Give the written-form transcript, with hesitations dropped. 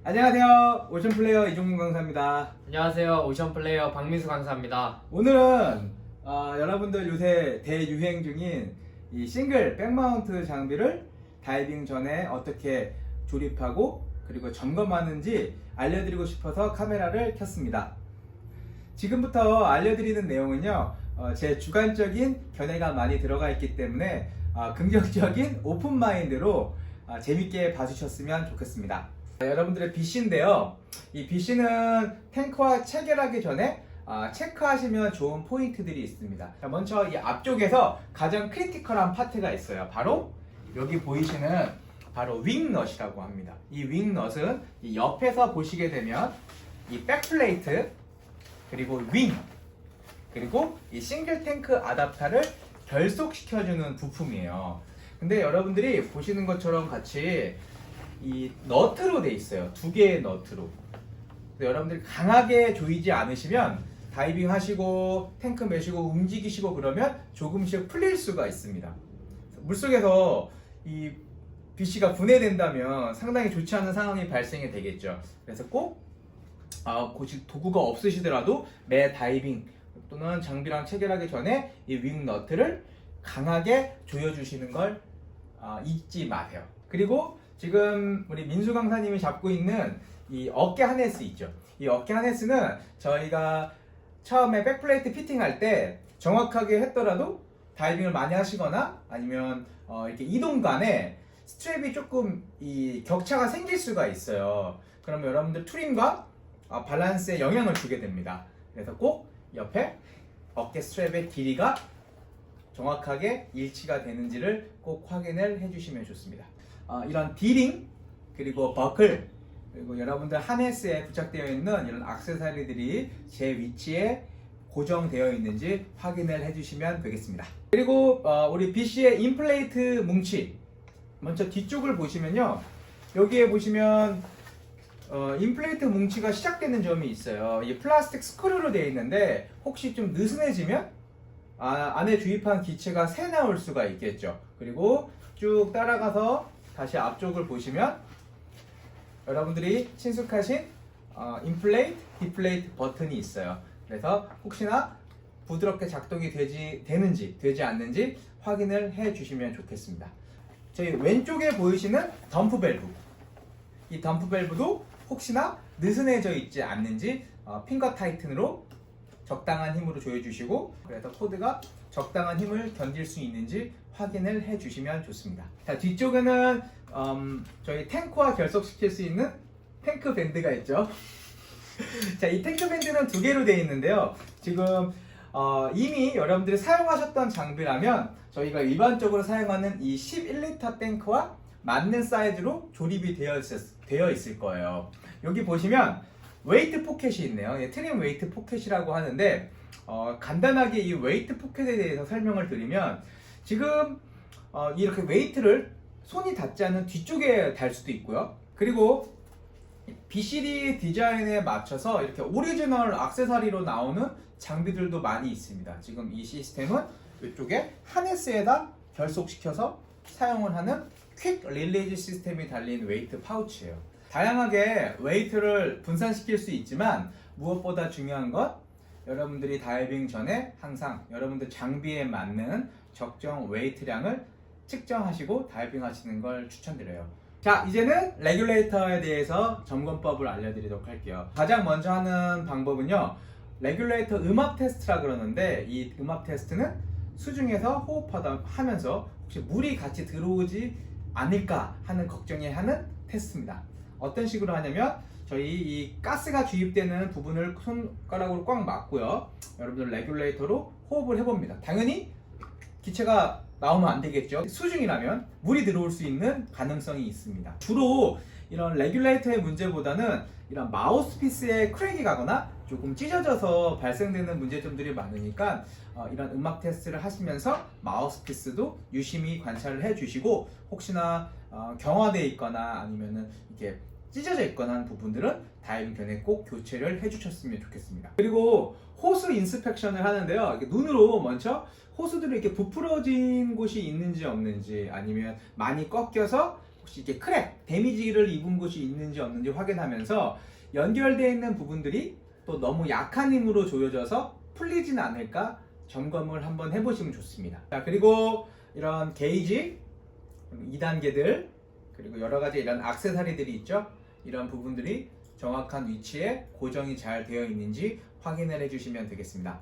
안녕하세요. 오션플레이어 이종문 강사입니다. 안녕하세요. 오션플레이어 박민수 강사입니다. 오늘은 여러분들 요새 대유행 중인 이 싱글 백마운트 장비를 다이빙 전에 어떻게 조립하고 그리고 점검하는지 알려드리고 싶어서 카메라를 켰습니다. 지금부터 알려드리는 내용은요, 제 주관적인 견해가 많이 들어가 있기 때문에 긍정적인 오픈 마인드로 재밌게 봐주셨으면 좋겠습니다. 여러분들의 BC인데요. 이 BC는 탱크와 체결하기 전에 체크하시면 좋은 포인트들이 있습니다. 자, 먼저 이 앞쪽에서 가장 크리티컬한 파트가 있어요. 바로 여기 보이시는 바로 윙넛이라고 합니다. 이 윙넛은 이 옆에서 보시게 되면 이 백플레이트 그리고 윙 그리고 이 싱글 탱크 아답터를 결속시켜주는 부품이에요. 근데 여러분들이 보시는 것처럼 같이 이 너트로 돼 있어요. 두 개의 너트로. 여러분들이 강하게 조이지 않으시면 다이빙 하시고 탱크 매시고 움직이시고 그러면 조금씩 풀릴 수가 있습니다. 물속에서 이 BC가 분해된다면 상당히 좋지 않은 상황이 발생이 되겠죠. 그래서 꼭 도구가 없으시더라도 매 다이빙 또는 장비랑 체결하기 전에 이 윙 너트를 강하게 조여주시는 걸 잊지 마세요. 그리고 지금 우리 민수 강사님이 잡고 있는 이 어깨 하네스 있죠. 이 어깨 하네스는 저희가 처음에 백플레이트 피팅할 때 정확하게 했더라도 다이빙을 많이 하시거나 아니면 이렇게 이동 간에 스트랩이 조금 이 격차가 생길 수가 있어요. 그러면 여러분들 트림과 밸런스에 영향을 주게 됩니다. 그래서 꼭 옆에 어깨 스트랩의 길이가 정확하게 일치가 되는지를 꼭 확인을 해주시면 좋습니다. 이런 디링 그리고 버클 그리고 여러분들 하네스에 부착되어 있는 이런 액세서리들이 제 위치에 고정되어 있는지 확인을 해주시면 되겠습니다. 그리고 우리 BC의 인플레이트 뭉치 먼저 뒤쪽을 보시면요, 여기에 보시면 인플레이트 뭉치가 시작되는 점이 있어요. 이 플라스틱 스크류로 되어 있는데 혹시 좀 느슨해지면 안에 주입한 기체가 새 나올 수가 있겠죠. 그리고 쭉 따라가서 다시 앞쪽을 보시면 여러분들이 친숙하신 인플레이트, 디플레이트 버튼이 있어요. 그래서 혹시나 부드럽게 작동이 되는지 되지 않는지 확인을 해 주시면 좋겠습니다. 저희 왼쪽에 보이시는 덤프 밸브, 이 덤프 밸브도 혹시나 느슨해져 있지 않는지 핑거 타이튼으로 적당한 힘으로 조여주시고, 그래서 코드가 적당한 힘을 견딜 수 있는지 확인을 해주시면 좋습니다. 자, 뒤쪽에는 저희 탱크와 결속시킬 수 있는 탱크 밴드가 있죠. 자, 이 탱크 밴드는 두 개로 되어 있는데요. 지금 이미 여러분들이 사용하셨던 장비라면 저희가 일반적으로 사용하는 이 11리터 탱크와 맞는 사이즈로 조립이 되어 있을 거예요. 여기 보시면 웨이트 포켓이 있네요. 트림 웨이트 포켓이라고 하는데 간단하게 이 웨이트 포켓에 대해서 설명을 드리면, 지금 이렇게 웨이트를 손이 닿지 않는 뒤쪽에 달 수도 있고요. 그리고 BCD 디자인에 맞춰서 이렇게 오리지널 액세서리로 나오는 장비들도 많이 있습니다. 지금 이 시스템은 이쪽에 하네스에다 결속시켜서 사용을 하는 퀵 릴리즈 시스템이 달린 웨이트 파우치예요. 다양하게 웨이트를 분산시킬 수 있지만 무엇보다 중요한 건 여러분들이 다이빙 전에 항상 여러분들 장비에 맞는 적정 웨이트량을 측정하시고 다이빙 하시는 걸 추천드려요. 자, 이제는 레귤레이터에 대해서 점검법을 알려드리도록 할게요. 가장 먼저 하는 방법은요, 레귤레이터 음압 테스트라 그러는데, 이 음압 테스트는 수중에서 호흡하면서 혹시 물이 같이 들어오지 않을까 하는 걱정이 하는 테스트입니다. 어떤 식으로 하냐면, 저희 이 가스가 주입되는 부분을 손가락으로 꽉 막고요, 여러분들 레귤레이터로 호흡을 해봅니다. 당연히 기체가 나오면 안 되겠죠. 수중이라면 물이 들어올 수 있는 가능성이 있습니다. 주로 이런 레귤레이터의 문제보다는 이런 마우스피스에 크랙이 가거나 조금 찢어져서 발생되는 문제점들이 많으니까 이런 음악 테스트를 하시면서 마우스피스도 유심히 관찰을 해주시고, 혹시나 경화되어 있거나 아니면은 이렇게 찢어져 있거나 하는 부분들은 다이빙 전에 꼭 교체를 해주셨으면 좋겠습니다. 그리고 호수 인스펙션을 하는데요, 이렇게 눈으로 먼저 호수들이 이렇게 부풀어진 곳이 있는지 없는지, 아니면 많이 꺾여서 혹시 이렇게 크랙, 데미지를 입은 곳이 있는지 없는지 확인하면서 연결되어 있는 부분들이 또 너무 약한 힘으로 조여져서 풀리지는 않을까 점검을 한번 해보시면 좋습니다. 자, 그리고 이런 게이지, 2단계들, 그리고 여러 가지 이런 액세서리들이 있죠. 이런 부분들이 정확한 위치에 고정이 잘 되어 있는지 확인을 해주시면 되겠습니다.